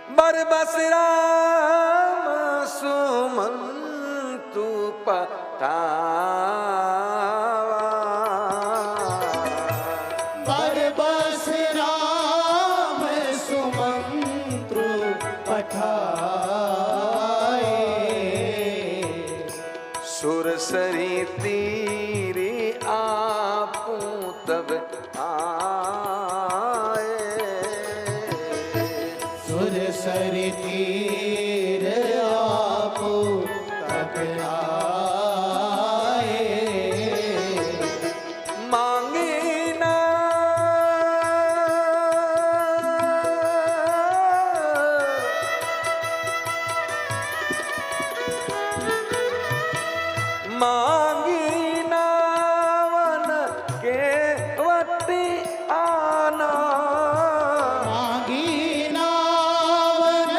बरबस राम सुमंतु पठावा, बरबस राम सुमंतु पठाए, सुरसरी तीरे आपू तब आए, सुरसरी तीर आपू तब आए, मांगे ना मांगी नावन के वटी आना, मांगी नावन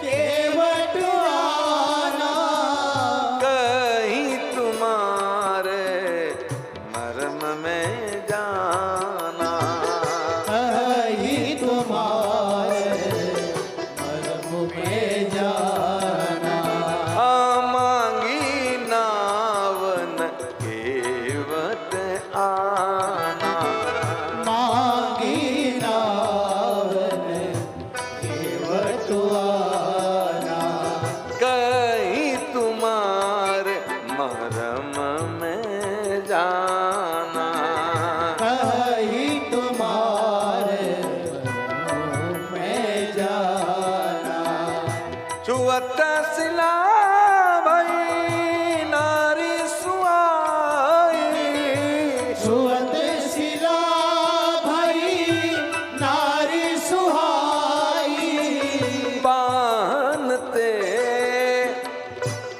केवट आना, कहीं तुम्हारे मर्म में जाना, कहीं तुम्हारे मर्म में जाना, मांगी नावन केवट आना, मांगी नावन केवट आना, कहीं तुम्हारे मरम में जाना, कहीं तुम्हारे मर्म में जाना, छुअत सिला भई नारी सुआई, छुअत सिला भई नारी सुहाई,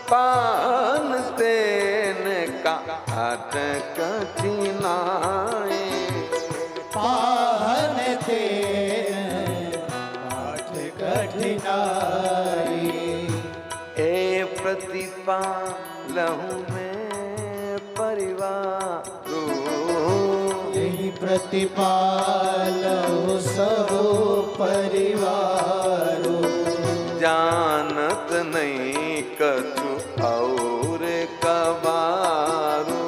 पानते ने काट कठिनाई, पाहन थे पाठ कठिनाई, ए प्रतिपालहु में परिवारो, यही प्रतिपालहु सब परिवारो, जानत नहीं कछु और कबारो,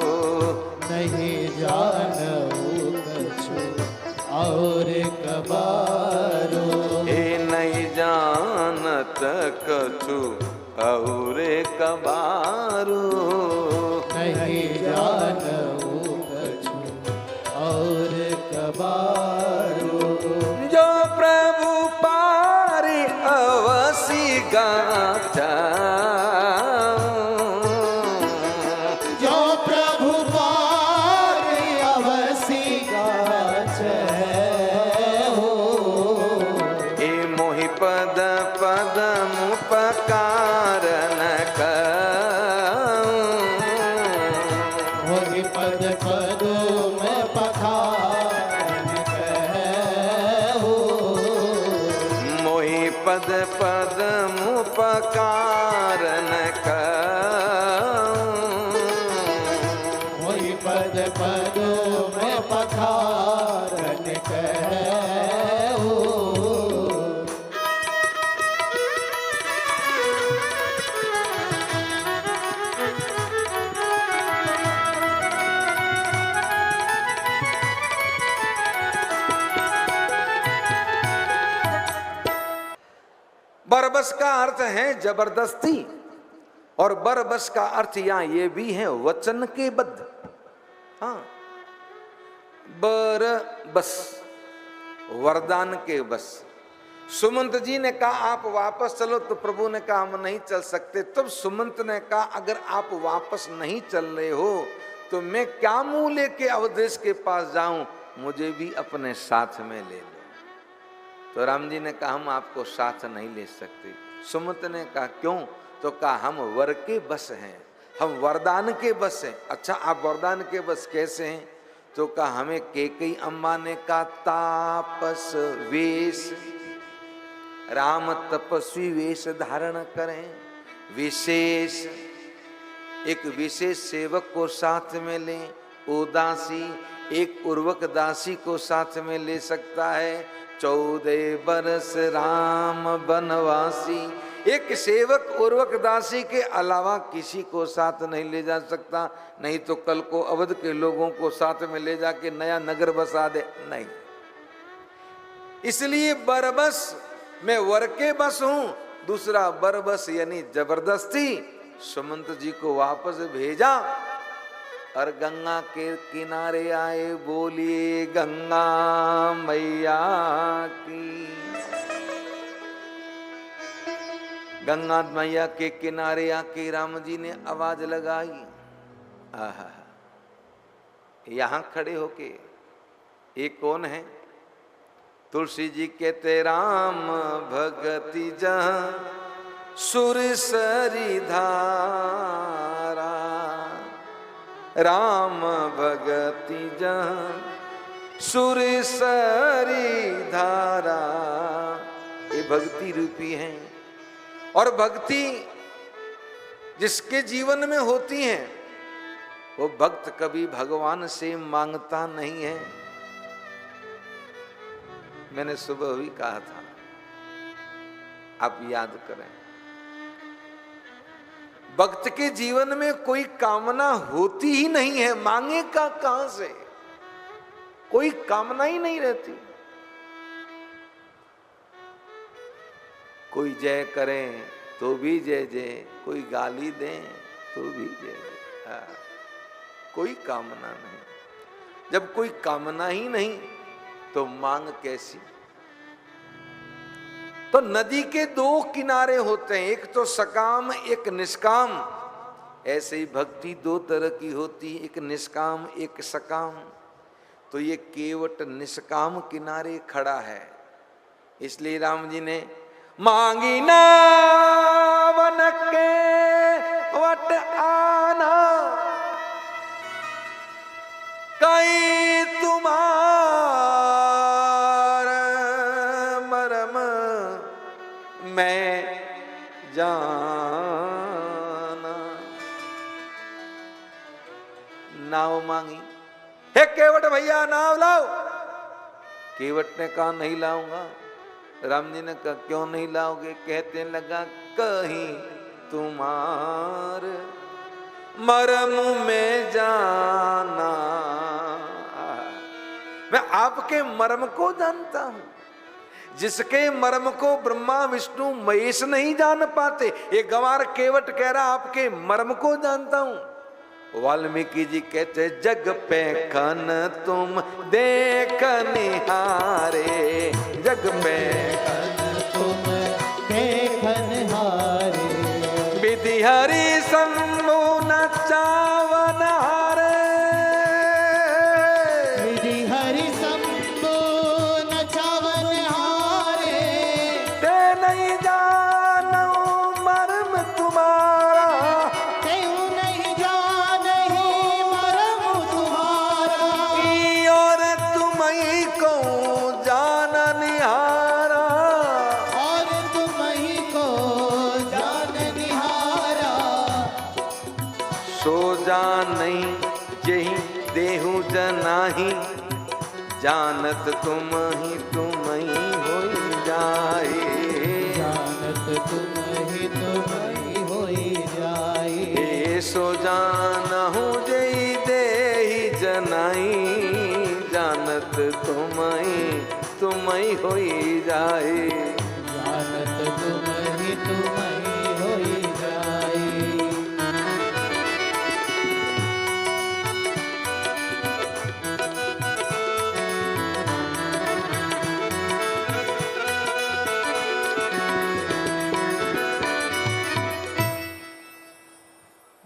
नहीं जानऊ कछु और कबारो, ए नहीं जानत कछु और कबारो, नहीं जानऊ कछु और कबारो, जो प्रभु पारी अवसी गाचा, जो प्रभु पार अवसी गाछ हो, ए मोहि पद पदम उपकारन वही पद पदो में पखारन कहो, मोहि पद पदम उपकारन वही पद पदो में पखारन कहो, बरबस का अर्थ है जबरदस्ती, और बरबस का अर्थ यहां ये भी है वचन के बद्ध। हाँ, बरबस वरदान के बस। सुमंत जी ने कहा आप वापस चलो, तो प्रभु ने कहा हम नहीं चल सकते। तब सुमंत ने कहा अगर आप वापस नहीं चल रहे हो तो मैं क्या मुंह लेके अवधेश के पास जाऊं, मुझे भी अपने साथ में ले लो। तो राम जी ने कहा हम आपको साथ नहीं ले सकते। सुमंत ने कहा क्यों? तो कहा हम वर के बस हैं, हम वरदान के बस हैं। अच्छा आप वरदान के बस कैसे हैं? तो कहा हमें कैकेयी अम्मा ने कहा तापस वेश, राम तपस्वी वेश धारण करें, विशेष एक विशेष सेवक को साथ में लें, उदासी एक उर्वक दासी को साथ में ले सकता है। 14 बरस राम बनवासी, एक सेवक उर्वक दासी के अलावा किसी को साथ नहीं ले जा सकता, नहीं तो कल को अवध के लोगों को साथ में ले जाके नया नगर बसा दे, नहीं। इसलिए बरबस, मैं वर के बस हूं, दूसरा बरबस यानी जबरदस्ती सुमंत जी को वापस भेजा और गंगा के किनारे आए, बोलिए गंगा मैया की। गंगा मैया के किनारे आके राम जी ने आवाज लगाई। आहा, यहां खड़े होके ये कौन है? तुलसी जी कहते राम भगति जहाँ सुर सरी धारा, राम भगति जहाँ सुर सरी धारा, ये भक्ति रूपी है। और भक्ति जिसके जीवन में होती है वो भक्त कभी भगवान से मांगता नहीं है। मैंने सुबह भी कहा था, आप याद करें, भक्त के जीवन में कोई कामना होती ही नहीं है, मांगेगा कहां से? कोई कामना ही नहीं रहती। कोई जय करें तो भी जय जय, कोई गाली दें तो भी जय जय, कोई कामना नहीं। जब कोई कामना ही नहीं तो मांग कैसी? तो नदी के दो किनारे होते हैं, एक तो सकाम एक निष्काम। ऐसे ही भक्ति दो तरह की होती है, एक निष्काम एक सकाम। तो ये केवट निष्काम किनारे खड़ा है। इसलिए राम जी ने मांगी ना वन के वट आना, कई तुम्हारा मरम मैं जाना। नाव मांगी, हे केवट भैया नाव लाओ। केवट ने कहा नहीं लाऊंगा। राम जी ने कहा क्यों नहीं लाओगे? कहते लगा कहीं तुम्हार मरम में जाना। मैं आपके मर्म को जानता हूं, जिसके मर्म को ब्रह्मा विष्णु महेश नहीं जान पाते। ये गंवार केवट कह रहा आपके मर्म को जानता हूं। वाल्मीकि जी कहते जग पे खन तुम देख निहारे, जग पे खन तुम देख निहारे, विधि हरि शंभु नचावन हारे, विधि हरि शंभु नचावन हारे। ते नहीं जानू मर्म तुम्हारा, तेऊ नहीं जानही मरम तुम्हारा, और तुम ही को जान निहारा। और तुम ही को जान निहारा। सो जान नहीं यही देहु जनाही, जानत तुम ही हो जाए। जानत तुम ही होई जाए। हे सो जानहु जई देहि जनाई, जानत तुम ही होई जाए। जानत तुम ही होई जाए।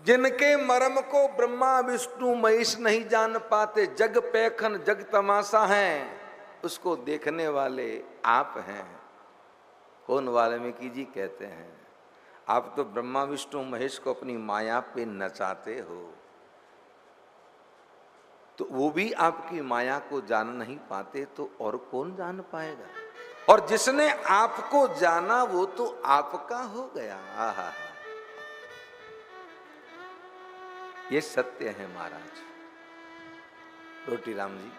जिनके मर्म को ब्रह्मा विष्णु महेश नहीं जान पाते, जग पैखन जग तमाशा है, उसको देखने वाले आप हैं। कौन? वाल्मीकि जी कहते हैं आप तो ब्रह्मा विष्णु महेश को अपनी माया पे नचाते हो, तो वो भी आपकी माया को जान नहीं पाते, तो और कौन जान पाएगा? और जिसने आपको जाना वो तो आपका हो गया। आहा, ये सत्य है महाराज। रोटी राम जी,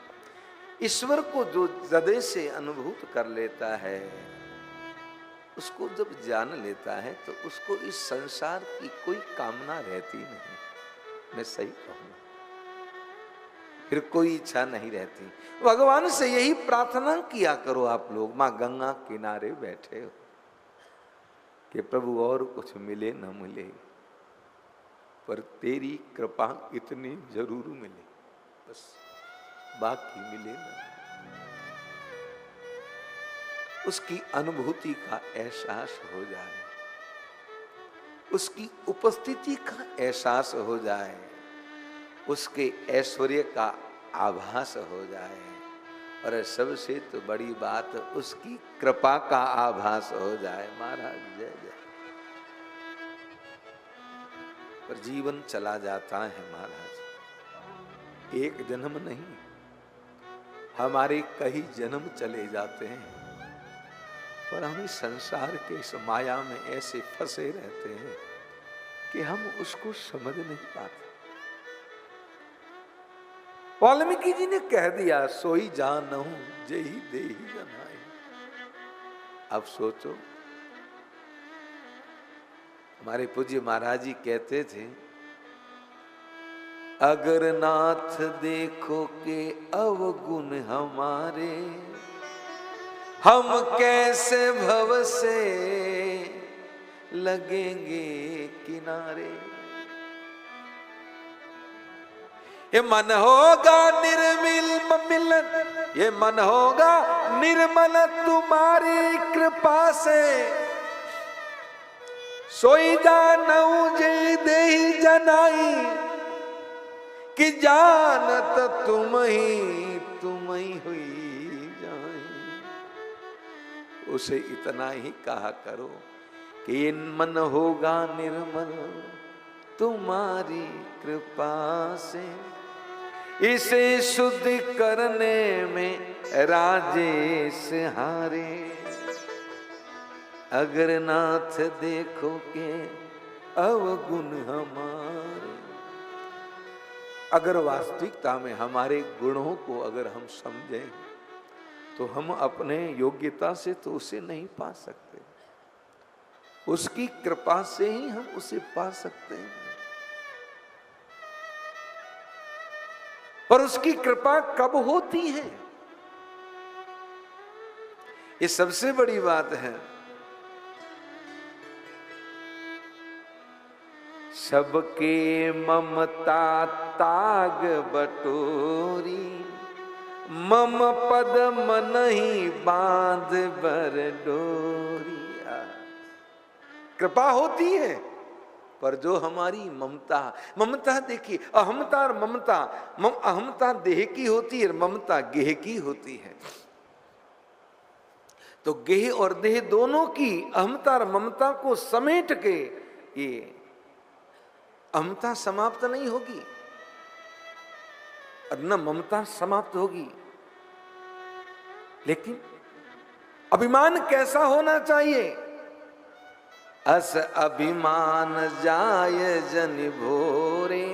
ईश्वर को जो हृदय से अनुभूत कर लेता है, उसको जब जान लेता है तो उसको इस संसार की कोई कामना रहती नहीं। मैं सही कहूं, फिर कोई इच्छा नहीं रहती। भगवान से यही प्रार्थना किया करो आप लोग, मां गंगा किनारे बैठे हो, कि प्रभु और कुछ मिले न मिले, पर तेरी कृपा इतनी जरूर मिले, बस बाकी मिले ना। उसकी अनुभूति का एहसास हो जाए, उसकी उपस्थिति का एहसास हो जाए, उसके ऐश्वर्य का आभास हो जाए, और सबसे तो बड़ी बात उसकी कृपा का आभास हो जाए। महाराज जय जय। पर जीवन चला जाता है महाराज, एक जन्म नहीं, हमारे कई जन्म चले जाते हैं, पर हम इस संसार के इस माया में ऐसे फंसे रहते हैं कि हम उसको समझ नहीं पाते। वाल्मीकि जी ने कह दिया, सोई जानहु जेहि देहि जनाई। अब सोचो, हमारे पूज्य महाराज जी कहते थे, अगर नाथ देखो के अवगुण हमारे, हम कैसे भव से लगेंगे किनारे। ये मन होगा निर्मल मिलन, ये मन होगा निर्मल तुम्हारी कृपा से, सोई जानऊ जे देहि जनाई, कि जानत तुम ही हुई जाए। उसे इतना ही कहा करो कि मन होगा निर्मल तुम्हारी कृपा से, इसे शुद्ध करने में राजेश हारे। अगर नाथ देखो के अवगुण हमारे, अगर वास्तविकता में हमारे गुणों को अगर हम समझें तो हम अपने योग्यता से तो उसे नहीं पा सकते, उसकी कृपा से ही हम उसे पा सकते हैं। पर उसकी कृपा कब होती है, ये सबसे बड़ी बात है। सबके ममता ताग बटोरी, मम पद मनहि बांध बर डोरिया। कृपा होती है, पर जो हमारी ममता देखिए, अहमता और ममता, अहमता देह की है और ममता गेह की होती है। तो गेह और देह दोनों की अहमता और ममता को समेट के ये अहमता समाप्त नहीं होगी और न ममता समाप्त होगी। लेकिन अभिमान कैसा होना चाहिए? अस अभिमान जाय जन भोरे,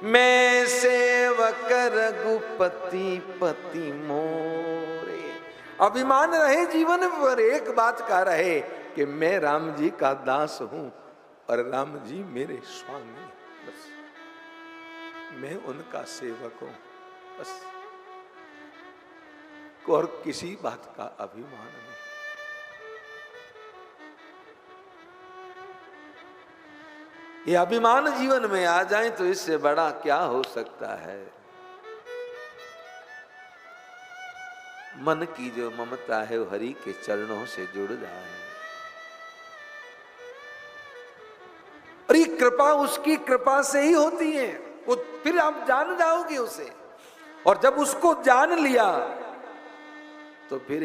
मैं सेवक रघुपति पति मोरे। अभिमान रहे जीवन पर, एक बात का रहे कि मैं राम जी का दास हूं और राम जी मेरे स्वामी, बस मैं उनका सेवक हूं, बस। और किसी बात का अभिमान नहीं। ये अभिमान जीवन में आ जाए तो इससे बड़ा क्या हो सकता है। मन की जो ममता है वो हरि के चरणों से जुड़ जाए, और ये कृपा उसकी कृपा से ही होती है। वो फिर आप जान जाओगे उसे, और जब उसको जान लिया तो फिर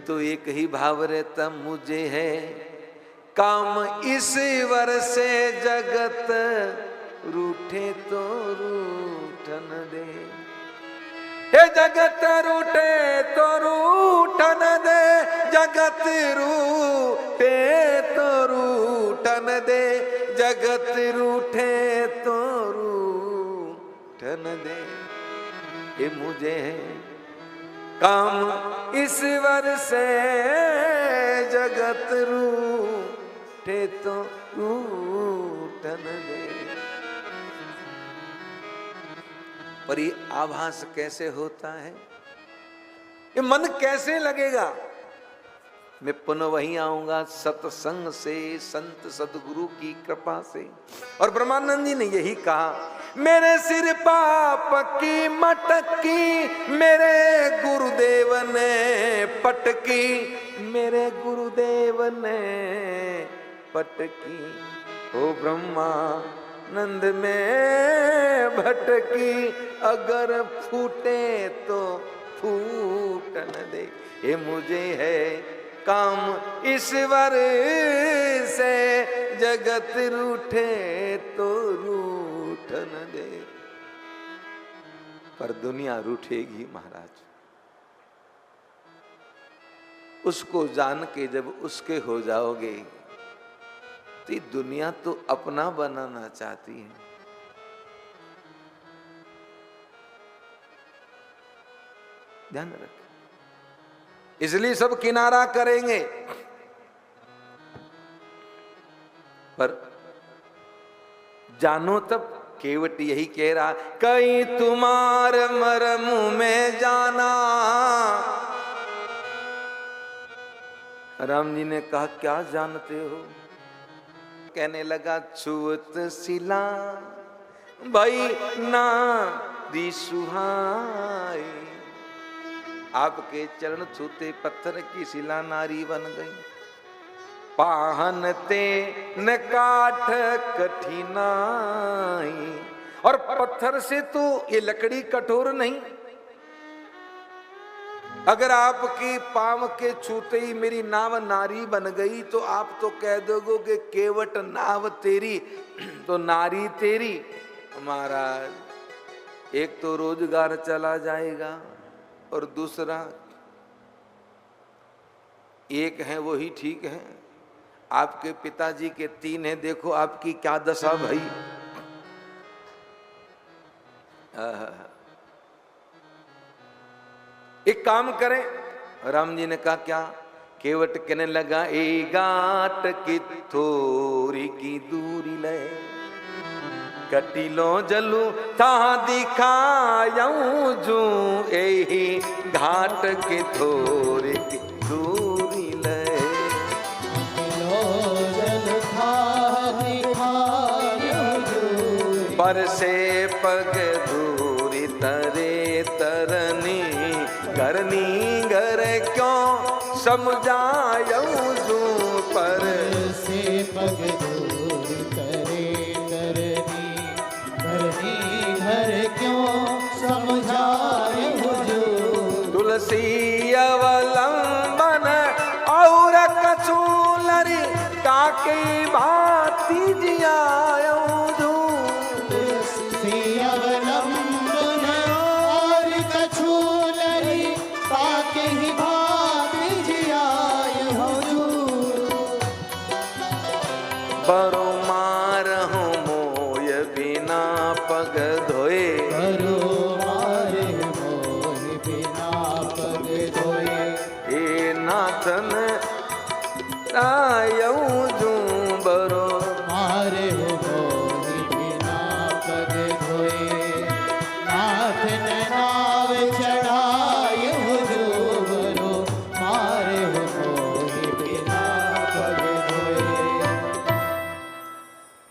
तो एक ही भाव रहता, मुझे है काम इस वर से जगत रूठे तो रूठन दे। हे जगत रूठे तो रूठन दे, जगत रूठे तो रूठन दे, जगत रूठे तो ये मुझे है काम ईश्वर से जगत रूठे तो रूठन दे। पर ये आभास कैसे होता है, ये मन कैसे लगेगा? मैं पुनः वहीं आऊंगा सत्संग से, संत सदगुरु की कृपा से। और ब्रह्मानंद जी ने यही कहा, मेरे सिर पाप की मटकी मेरे गुरुदेव ने पटकी, मेरे गुरुदेव ने पटकी, ओ ब्रह्मानंद में भटकी, अगर फूटे तो फूटन दे। ये मुझे है काम ईश्वर से जगत रूठे तो रूठन दे। पर दुनिया रूठेगी महाराज, उसको जान के जब उसके हो जाओगे तो ये दुनिया तो अपना बनाना चाहती है। ध्यान रख, इसलिए सब किनारा करेंगे। पर जानो तब केवट यही कह रहा, कहीं तुम्हार मरम में जाना। राम जी ने कहा, क्या जानते हो? कहने लगा, छुअत सिला भाई ना दी सुहाई, आपके चरण छूते पत्थर की शिला नारी बन गई। पाहनते न काठ कठिनाई, और पत्थर से तो ये लकड़ी कठोर नहीं, अगर आपकी पांव के छूते ही मेरी नाव नारी बन गई तो आप तो कह दोगे कि केवट नाव तेरी तो नारी तेरी। महाराज, एक तो रोजगार चला जाएगा और दूसरा एक है वो ही ठीक है। आपके पिताजी के 3 हैं, देखो आपकी क्या दशा भई। एक काम करें, राम जी ने कहा, क्या? केवट कहने लगा, ए गाट की थोड़ी की दूरी ले, कटिलो जलू ता दिखाऊं जू, यही घाट की थोड़ी की दूरी ले, कटिलो जल था दिखाऊं जू, पर से पग दूरी तरे तरनी, करनी घर क्यों समझाऊं जू, पर से पग दूरी तरे तरनी, करनी घर क्यों समझाऊं जू, तुलसी अवलंबन और कछूलरी काकी भाती जियाऊं जू, तुलसी अवलंबन और कछूलरी पाके ही भात जियाय हो जू, बरो मारहु मोय बिना पग धोए, करो मारे मोह बिना पग धोए, ए नाथन आयऊं जू, बरो मारे मोह बिना पग धोए, नाथ ने नाव चढ़ाए हो जो, बरो मारे मोह बिना पग धोए।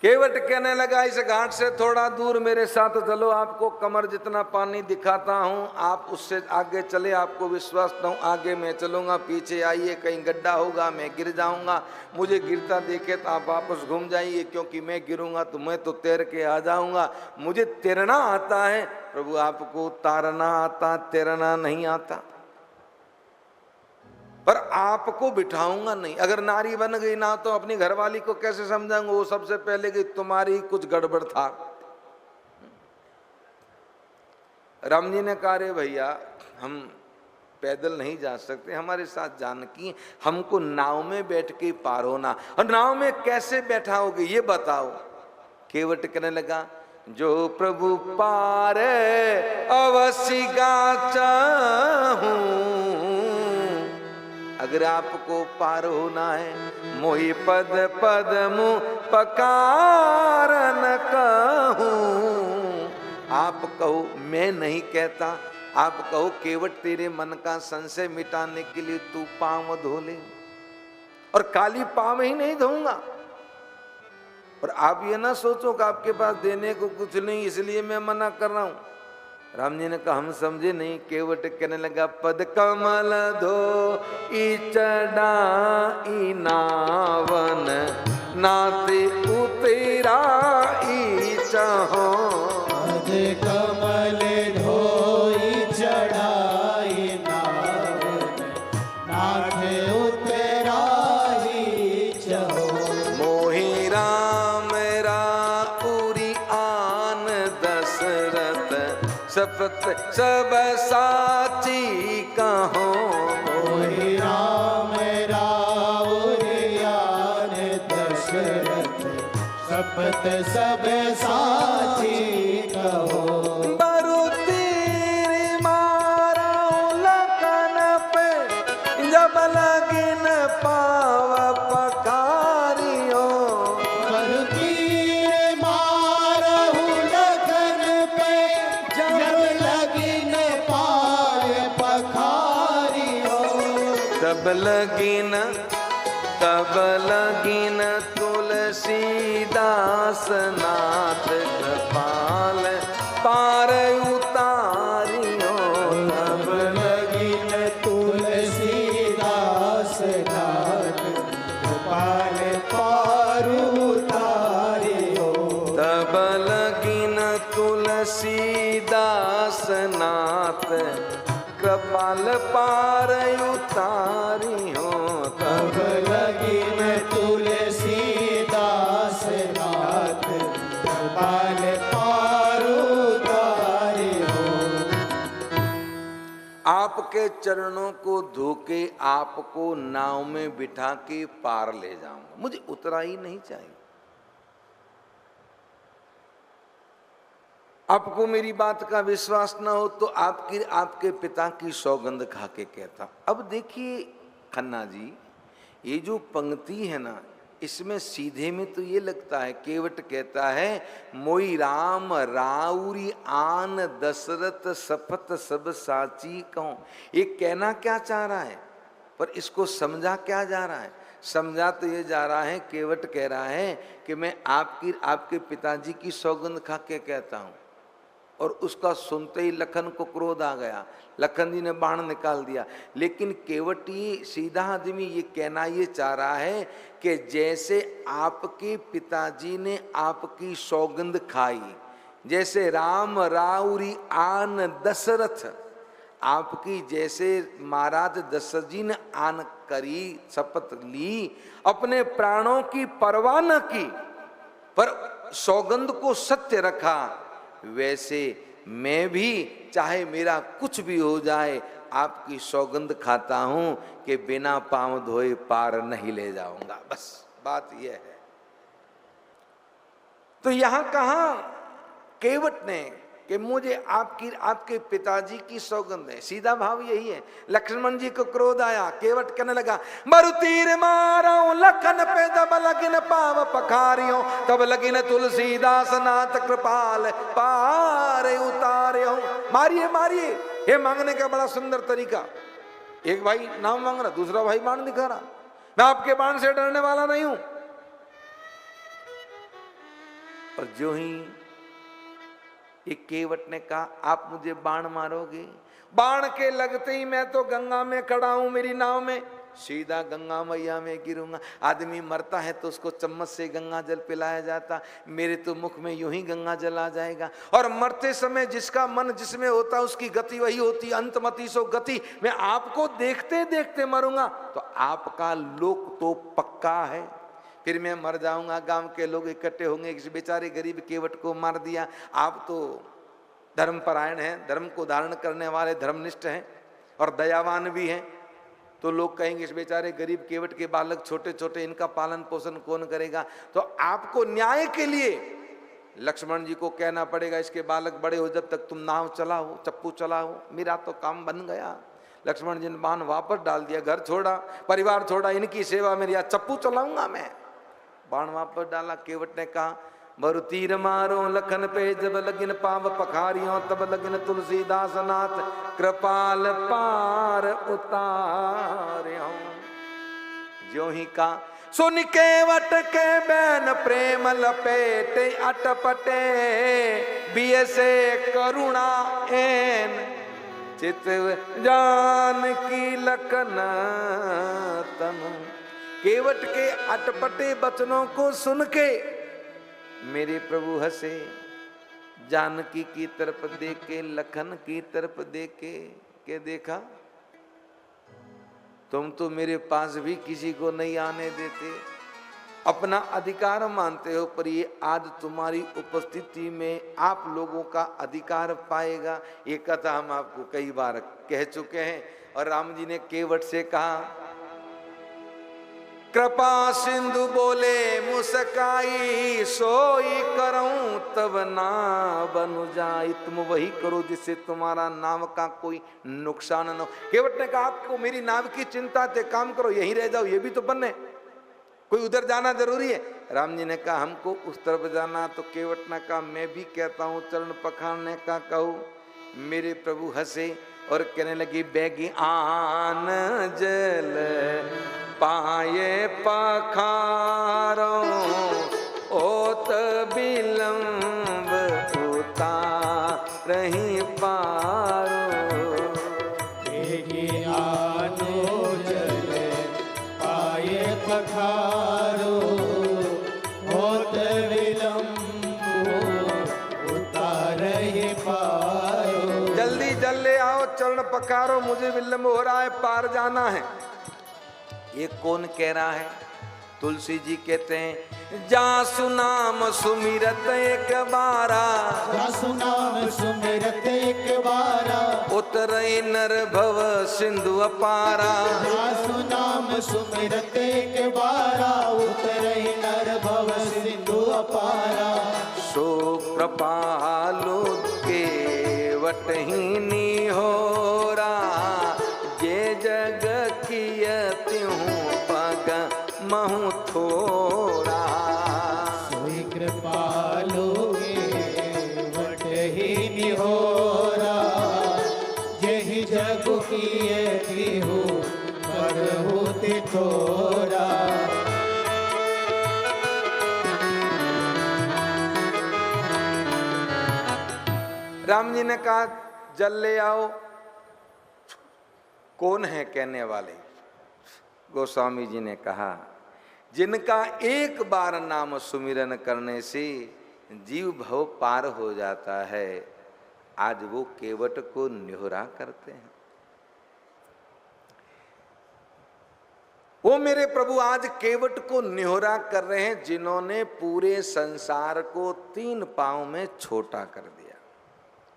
केवट कहने लगा, इस घाट से थोड़ा दूर मेरे साथ चलो, आपको कमर जितना पानी दिखाता हूं, आप उससे आगे चले, आपको विश्वास न हो आगे मैं चलूंगा, पीछे आइए, कहीं गड्ढा होगा मैं गिर जाऊंगा, मुझे गिरता देखे तो आप वापस घूम जाइए, क्योंकि मैं गिरूंगा तो मैं तो तैर के आ जाऊंगा, मुझे तैरना आता है। प्रभु आपको तारना आता, तैरना नहीं आता, पर आपको बिठाऊंगा नहीं। अगर नारी बन गई ना तो अपनी घरवाली को कैसे समझाऊंगा? वो सबसे पहले कि तुम्हारी कुछ गड़बड़ था। राम जी ने कहा, रे भैया हम पैदल नहीं जा सकते, हमारे साथ जानकी, हमको नाव में बैठ के पार होना। और नाव में कैसे बैठाओगे ये बताओ। केवट कहने लगा, जो प्रभु पार अवश्य गाचा हूँ। अगर आपको पार होना है, मोहि पद पद मुँह पकार न कहूँ। आप कहो, मैं नहीं कहता, आप कहो केवट तेरे मन का संशय मिटाने के लिए तू पांव धो ले, और काली पांव ही नहीं धोऊंगा। और आप ये ना सोचो कि आपके पास देने को कुछ नहीं इसलिए मैं मना कर रहा हूं। राम जी ने कहा हम समझे नहीं। केवट कहने लगा, पद कमल धो चढ़ा नावन, नाते उतेरा चहो। पद कमल धोई चढ़ाई नावन, नाथे उतराई चहो। मोहि राम राउरी आन दशरथ, शपथ सब साची कहो। मोहि राम राउरी आन दशरथ, शपथ सब साची कहो। बरु तीर मारो लखन पे, जब लगिन पाव पखारियो। बरु तीर मारहु लखन पे, जब लगिन पाय पखारियो। तब लगिन तुलसीदास नाथ, कृपाल पार उतारियो। तब लगिन तुलसीदास नाथ, कृपाल पार उतारियो। तब लगिन तुलसीदास नाथ, कृपाल पार उतारियो। तब लगिन तुलसीदास नाथ, कृपाल पार उतारियो। आपके चरणों को धोके आपको नाव में बिठा के पार ले जाऊंगा, मुझे उतरा ही नहीं चाहिए। आपको मेरी बात का विश्वास ना हो तो आपके पिता की सौगंध खा के कहता। अब देखिए खन्ना जी, ये जो पंक्ति है ना, इसमें सीधे में तो ये लगता है केवट कहता है, मोई राम राउरी आन दशरथ, शपथ सब साची कहूं। ये कहना क्या चाह रहा है, पर इसको समझा क्या जा रहा है? समझा तो ये जा रहा है, केवट कह रहा है कि मैं आपके पिताजी की सौगंध खा के कहता हूं। और उसका सुनते ही लखन को क्रोध आ गया, लखन जी ने बाण निकाल दिया। लेकिन केवटी सीधा आदमी ये कहना ये चाह रहा है कि जैसे आपके पिताजी ने आपकी सौगंध खाई, जैसे राम राउरी आन दशरथ, आपकी जैसे महाराज दशरथ जी ने आन करी, शपथ ली, अपने प्राणों की परवाह न की, पर सौगंध को सत्य रखा, वैसे मैं भी चाहे मेरा कुछ भी हो जाए आपकी सौगंध खाता हूं कि बिना पांव धोए पार नहीं ले जाऊंगा। बस बात यह है। तो यहां कहा केवट ने कि मुझे आपके पिताजी की सौगंध है, सीधा भाव यही है। लक्ष्मण जी को क्रोध आया, केवट कहने लगा, मरु तीर मारो लखन पे, जब लगिन पाव पखारियो। तब लगिन तुलसीदास नाथ, कृपाल पार उतारियो। मारिए मारिए। ये मांगने का बड़ा सुंदर तरीका। एक भाई नाम मांग रहा, दूसरा भाई बाण दिखा रहा। मैं आपके बाण से डरने वाला नहीं हूं। और जो ही ये केवट ने कहा, आप मुझे बाण मारोगे? बाण के लगते ही मैं तो गंगा में खड़ा हूं, मेरी नाव में, सीधा गंगा मैया में गिरूंगा। आदमी मरता है तो उसको चम्मच से गंगा जल पिलाया जाता, मेरे तो मुख में यूं ही गंगा जल आ जाएगा। और मरते समय जिसका मन जिसमें होता उसकी गति वही होती, अंतमति सो गति। मैं आपको देखते देखते मरूंगा, तो आपका लोक तो पक्का है। फिर मैं मर जाऊंगा, गांव के लोग इकट्ठे होंगे, किसी बेचारे गरीब केवट को मार दिया। आप तो धर्मपरायण हैं, धर्म को धारण करने वाले धर्मनिष्ठ हैं और दयावान भी हैं, तो लोग कहेंगे इस बेचारे गरीब केवट के बालक छोटे छोटे, इनका पालन पोषण कौन करेगा? तो आपको न्याय के लिए लक्ष्मण जी को कहना पड़ेगा इसके बालक बड़े हो जब तक तुम नाव चलाओ, चप्पू चलाओ, मेरा तो काम बन गया। लक्ष्मण जी ने बाण वापस डाल दिया, घर छोड़ा, परिवार छोड़ा, इनकी सेवा मेरी, या चप्पू चलाऊंगा मैं। बाण वापस डाला। केवट ने कहा बरु तीर मारो लखन पे, जब लगिन पाव पखारियों, तब लगिन तुलसीदास नाथ कृपाल पार उतार्यों। ज्यों ही कहा सुन केवट के बैन प्रेम लपेटे, अटपटे बिय से करुणा एन, चित जान की लखन तनु। केवट के अटपटे वचनों को सुन के मेरे प्रभु हंसे, जानकी की तरफ देखे, लखन की तरफ देखे के देखा तुम तो मेरे पास भी किसी को नहीं आने देते, अपना अधिकार मानते हो, पर ये आज तुम्हारी उपस्थिति में आप लोगों का अधिकार पाएगा। ये कथा हम आपको कई बार कह चुके हैं। और राम जी ने केवट से कहा कृपा सिंधु बोले मुस्काई, सोई करऊं तब ना बनु जाई। तुम वही करो जिससे तुम्हारा नाव का कोई नुकसान न हो। केवट ने कहा आपको मेरी नाव की चिंता है, काम करो यहीं रह जाओ, ये भी तो बने, कोई उधर जाना जरूरी है। राम जी ने कहा हमको उस तरफ जाना। तो केवट ने कहा मैं भी कहता हूँ चरण पखाड़ने का कहूँ। मेरे प्रभु हंसे और कहने लगी बैगी आन जल पाए पखारो, ओत बिलंब उतारहि पारो। बेगी आनो जल पाए पखारो, होत विलंब उतारहि पारो। जल्दी जल्दी आओ, चरण पखारो, मुझे विलंब हो रहा है, पार जाना है। ये कौन कह रहा है? तुलसी जी कहते हैं जासु नाम सुमिरत एक बारा, जासु नाम सुमिरत एक बारा, उतरई नर भव सिंधु अपारा। जासु नाम सुमिरत एक बारा, उतरई नर भव सिंधु अपारा। सो कृपालु केवट ही निहोरा, जे जग कियति हूँ पग महु थोरा। सोई कृपालु केवट ही निहोरा, जेहि जग कियति हूँ पग होति थोरा। राम जी ने कहा जल ले आओ। कौन है कहने वाले? गोस्वामी जी ने कहा जिनका एक बार नाम सुमिरन करने से जीव भव पार हो जाता है, आज वो केवट को निहोरा करते हैं। वो मेरे प्रभु आज केवट को निहोरा कर रहे हैं, जिन्होंने पूरे संसार को 3 पांव में छोटा कर दिया।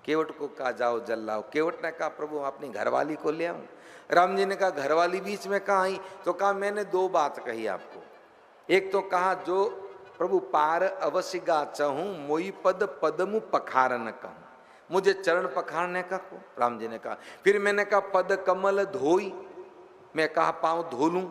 केवट को कहा जाओ जल लाओ। केवट ने कहा प्रभु अपनी घरवाली को ले आऊं। राम जी ने कहा घरवाली बीच में कहाँ आई? तो कहा मैंने 2 बात कही आपको। एक तो कहा जो प्रभु पार अवश्य गा चाहूं, मोई पद पदमु पखार न कहूं, मुझे चरण पखाड़ने का को। राम जी ने कहा। फिर मैंने कहा पद कमल धोई, मैं कहा पांव धो लूं।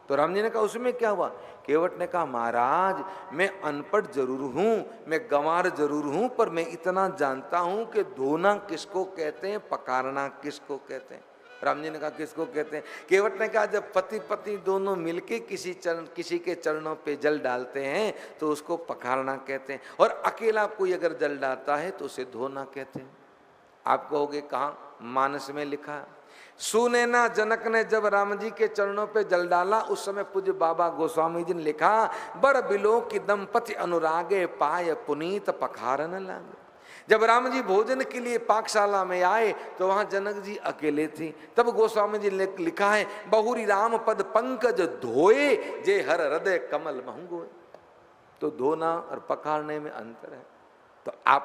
तो राम जी ने कहा उसमें क्या हुआ? केवट ने कहा महाराज मैं अनपढ़ जरूर हूं, मैं गंवार जरूर हूं, पर मैं इतना जानता हूं कि धोना किसको कहते हैं, पकारना किसको कहते हैं। राम जी ने कहा किसको कहते हैं? केवट ने कहा जब पति पत्नी दोनों मिलके किसी के चरणों पे जल डालते हैं तो उसको पखारना कहते हैं, और अकेला कोई अगर जल डालता है तो उसे धोना कहते हैं। आप कहोगे कहाँ? मानस में लिखा। सुने ना जनक ने जब राम जी के चरणों पे जल डाला, उस समय पूज्य बाबा गोस्वामी जी ने लिखा बर बिलो की दंपति अनुरागे पाय पुनीत पखारन लागे। जब राम जी भोजन के लिए पाकशाला में आए तो वहां जनक जी अकेले थे। तब गोस्वामी जी ने लिखा है बहुरी राम पद पंकज धोए, जे हर हृदय कमल महंगोए। तो धोना और पखारने में अंतर है। तो आप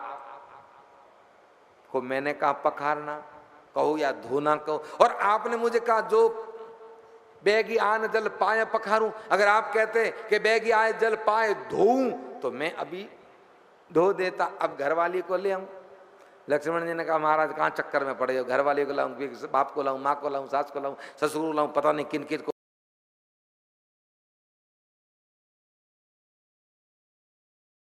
को मैंने कहा पखारना कहो या धोना कहो, और आपने मुझे कहा जो बैगी आन जल पाए पखारूं। अगर आप कहते कि बैगी आए जल पाए धोऊं, तो मैं अभी धो देता। अब घरवाली को ले आऊं। लक्ष्मण जी ने कहा महाराज कहाँ चक्कर में पड़े हो, घरवाली को लाऊं, बाप को लाऊं, माँ को लाऊं, सास को लाऊं, ससुर को लाऊं, पता नहीं किन किन को